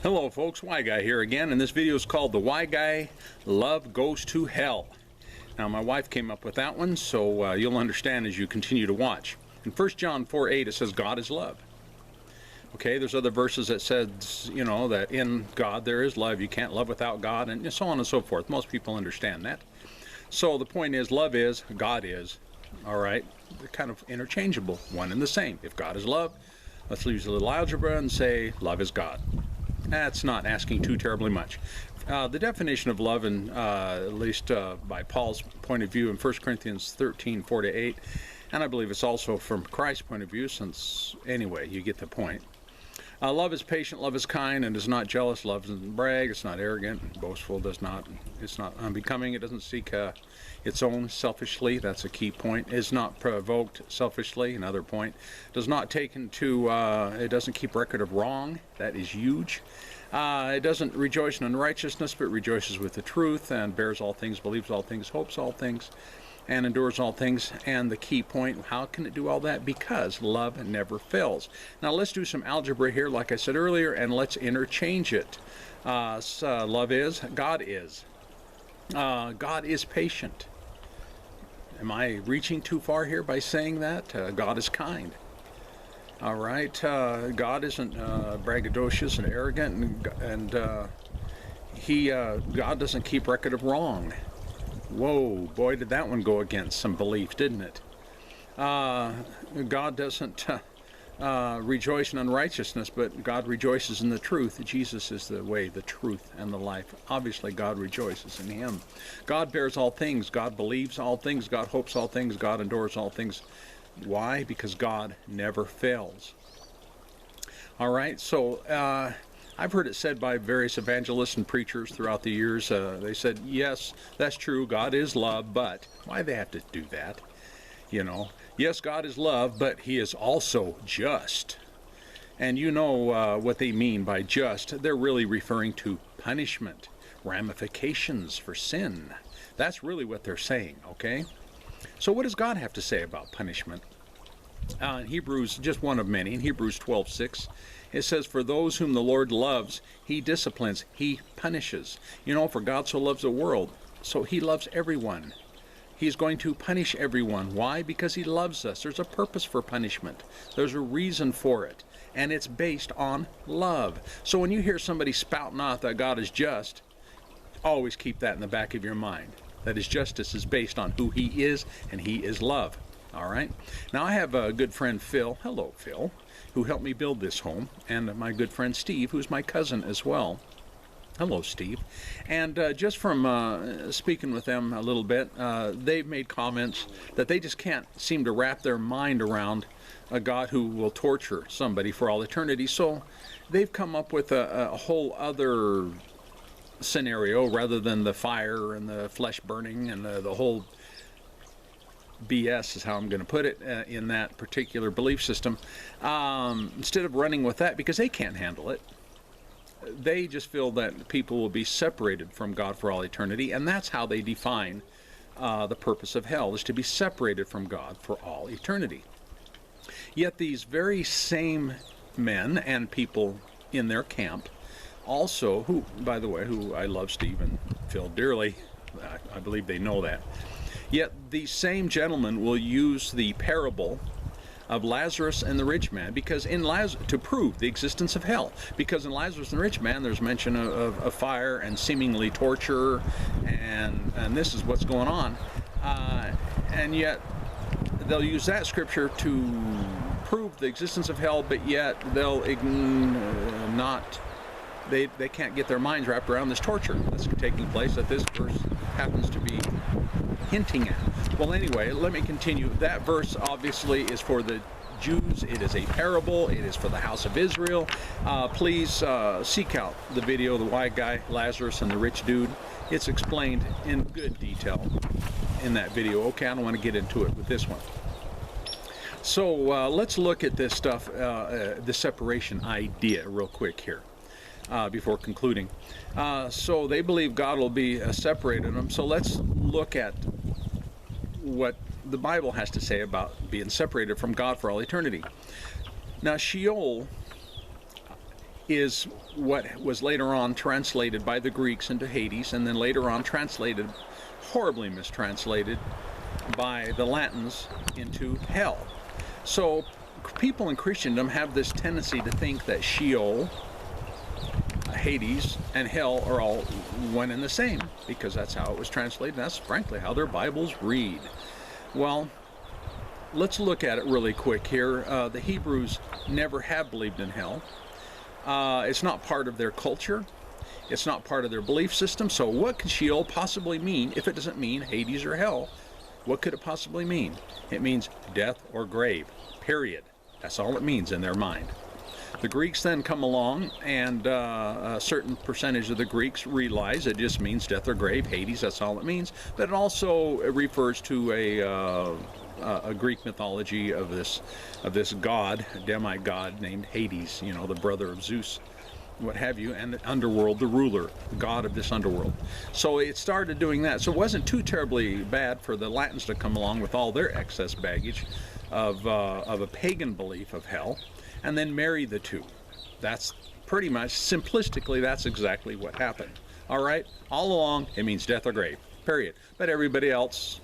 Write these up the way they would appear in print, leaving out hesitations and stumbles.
Hello folks, Why Guy here again, and this video is called The Why Guy Love Goes to Hell. Now my wife came up with that one, so you'll understand as you continue to watch. In 1 John 4:8 it says God is love. Okay, there's other verses that says, you know, that in God there is love. You can't love without God, and so on and so forth. Most people understand that. So the point is, love is, God is. Alright, they're kind of interchangeable, one and the same. If God is love, let's use a little algebra and say love is God. That's not asking too terribly much. The definition of love, at least by Paul's point of view in 1 Corinthians 13:4-8, and I believe it's also from Christ's point of view, since anyway, you get the point. Love is patient, love is kind, and is not jealous. Love doesn't brag, it's not arrogant, boastful, it's not unbecoming, it doesn't seek its own selfishly. That's a key point. Is not provoked selfishly, another point. Does not take into, it doesn't keep record of wrong. That is huge. It doesn't rejoice in unrighteousness, but rejoices with the truth, and bears all things, believes all things, hopes all things, and endures all things. And the key point, how can it do all that? Because love never fails. Now let's do some algebra here, like I said earlier, and let's interchange it. Love is, God is. God is patient. Am I reaching too far here by saying that? God is kind. All right, God isn't braggadocious and arrogant, and God doesn't keep record of wrong. Whoa, boy, did that one go against some belief, didn't it? God doesn't rejoice in unrighteousness, but God rejoices in the truth. Jesus is the way, the truth, and the life. Obviously, God rejoices in Him. God bears all things. God believes all things. God hopes all things. God endures all things. Why? Because God never fails. All right, so I've heard it said by various evangelists and preachers throughout the years. They said, yes, that's true, God is love, but why do they have to do that? You know, yes, God is love, but He is also just. And you know what they mean by just. They're really referring to punishment, ramifications for sin. That's really what they're saying, okay? So what does God have to say about punishment? In Hebrews, just one of many, in Hebrews 12:6, it says, for those whom the Lord loves, He disciplines, He punishes. You know, for God so loves the world, so He loves everyone. He's going to punish everyone. Why? Because He loves us. There's a purpose for punishment. There's a reason for it, and it's based on love. So when you hear somebody spouting off that God is just, always keep that in the back of your mind. That His justice is based on who He is, and He is love. All right? Now, I have a good friend, Phil. Hello, Phil, who helped me build this home, and my good friend, Steve, who's my cousin as well. Hello, Steve. And just from speaking with them a little bit, they've made comments that they just can't seem to wrap their mind around a God who will torture somebody for all eternity. So they've come up with a whole other scenario rather than the fire and the flesh burning and the whole BS is how I'm going to put it in that particular belief system. Instead of running with that, because they can't handle it, they just feel that people will be separated from God for all eternity, and that's how they define the purpose of hell, is to be separated from God for all eternity. Yet these very same men and people in their camp also, who, by the way, who I love Steve and Phil dearly, I believe they know that, yet these same gentlemen will use the parable of Lazarus and the rich man, because to prove the existence of hell. Because in Lazarus and the rich man, there's mention of fire and seemingly torture, and this is what's going on. And yet they'll use that scripture to prove the existence of hell, but yet they'll they can't get their minds wrapped around this torture that's taking place that this verse happens to be hinting at. Well, anyway, let me continue. That verse obviously is for the Jews. It is a parable. It is for the house of Israel. Please seek out the video, The White Guy, Lazarus, and the Rich Dude. It's explained in good detail in that video. Okay, I don't want to get into it with this one. So let's look at this stuff, the separation idea real quick here. Before concluding. So they believe God will be separating them. So let's look at what the Bible has to say about being separated from God for all eternity. Now, Sheol is what was later on translated by the Greeks into Hades, and then later on translated, horribly mistranslated, by the Latins into hell. So people in Christendom have this tendency to think that Sheol, Hades, and hell are all one and the same, because that's how it was translated. That's frankly how their Bibles read. Well, let's look at it really quick here. The Hebrews never have believed in hell. It's not part of their culture. It's not part of their belief system. So what could Sheol possibly mean if it doesn't mean Hades or hell? What could it possibly mean? It means death or grave, period. That's all it means in their mind. The Greeks then come along, and a certain percentage of the Greeks realize it just means death or grave, Hades, that's all it means. But it also refers to a Greek mythology of this god, demigod named Hades, you know, the brother of Zeus, what have you, and the underworld, the ruler, the god of this underworld. So it started doing that. So it wasn't too terribly bad for the Latins to come along with all their excess baggage of a pagan belief of hell, and then marry the two. That's pretty much, simplistically, that's exactly what happened. All right? All along, it means death or grave, period. But everybody else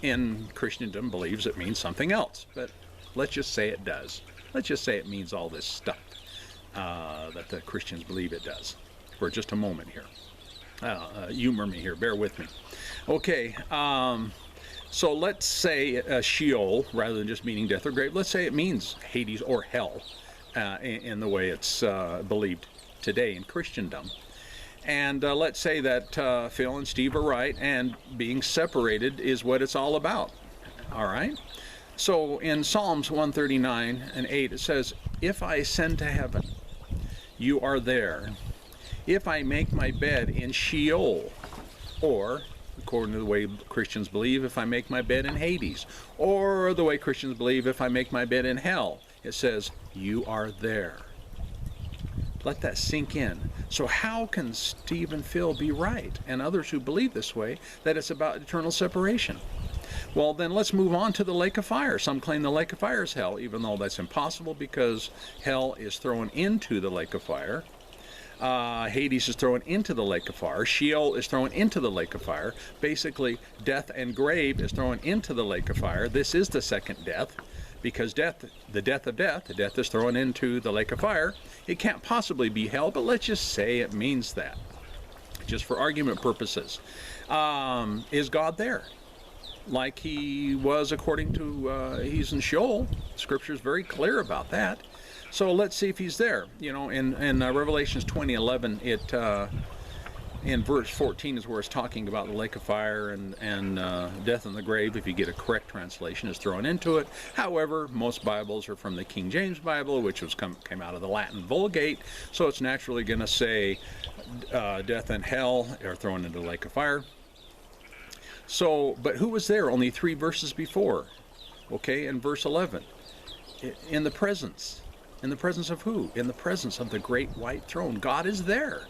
in Christendom believes it means something else. But let's just say it does. Let's just say it means all this stuff that the Christians believe it does. For just a moment here. Humor me here, bear with me. Okay, so let's say Sheol, rather than just meaning death or grave, let's say it means Hades or hell in the way it's believed today in Christendom. And let's say that Phil and Steve are right, and being separated is what it's all about. All right? So in Psalms 139 and 8, it says, "If I ascend to heaven, you are there. If I make my bed in Sheol," or according to the way Christians believe, if I make my bed in Hades, or the way Christians believe, if I make my bed in hell, it says, "You are there." Let that sink in. So how can Steve and Phil be right, and others who believe this way, that it's about eternal separation? Well, then let's move on to the lake of fire. Some claim the lake of fire is hell, even though that's impossible, because hell is thrown into the lake of fire. Hades is thrown into the lake of fire. Sheol is thrown into the lake of fire. Basically, death and grave is thrown into the lake of fire. This is the second death, because the death of death is thrown into the lake of fire. It can't possibly be hell, but let's just say it means that, just for argument purposes. Is God there? Like he was according to, he's in Sheol. Scripture is very clear about that. So let's see if he's there. You know, in Revelations 20:11, it in verse 14 is where it's talking about the lake of fire and death and the grave, if you get a correct translation, is thrown into it. However, most Bibles are from the King James Bible, which came out of the Latin Vulgate, so it's naturally going to say death and hell are thrown into the lake of fire. So, but who was there only 3 verses before? Okay, in verse 11, in the presence. In the presence of who? In the presence of the great white throne. God is there.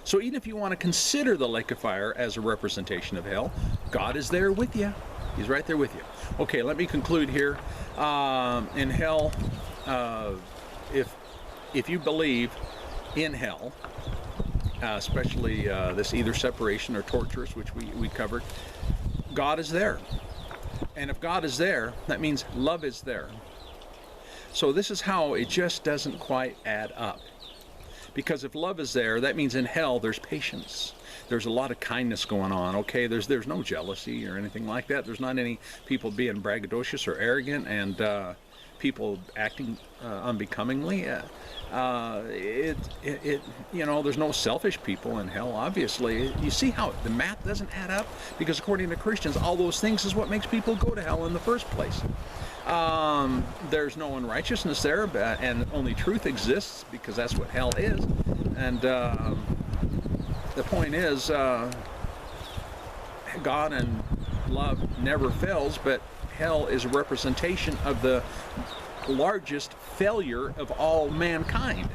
So even if you want to consider the lake of fire as a representation of hell, God is there with you. He's right there with you. Okay, let me conclude here. In hell, if you believe in hell, especially this either separation or torturous, which we covered, God is there. And if God is there, that means love is there. So this is how it just doesn't quite add up. Because if love is there, that means in hell there's patience. There's a lot of kindness going on, okay? There's no jealousy or anything like that. There's not any people being braggadocious or arrogant and people acting unbecomingly. You know, there's no selfish people in hell, obviously. You see how the math doesn't add up? Because according to Christians, all those things is what makes people go to hell in the first place. There's no unrighteousness there, and only truth exists, because that's what hell is. And the point is, God and love never fails, but hell is a representation of the largest failure of all mankind.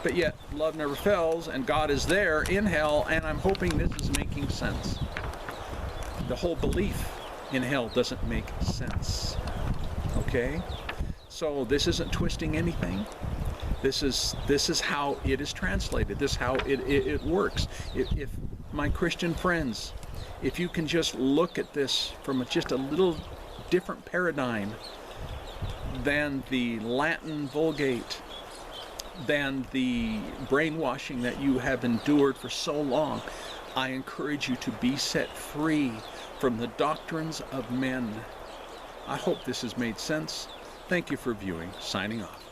But yet, love never fails, and God is there in hell, and I'm hoping this is making sense. The whole belief in hell doesn't make sense. Okay? So this isn't twisting anything. This is how it is translated. This is how it works. If my Christian friends, if you can just look at this from just a little different paradigm than the Latin Vulgate, than the brainwashing that you have endured for so long, I encourage you to be set free from the doctrines of men. I hope this has made sense. Thank you for viewing. Signing off.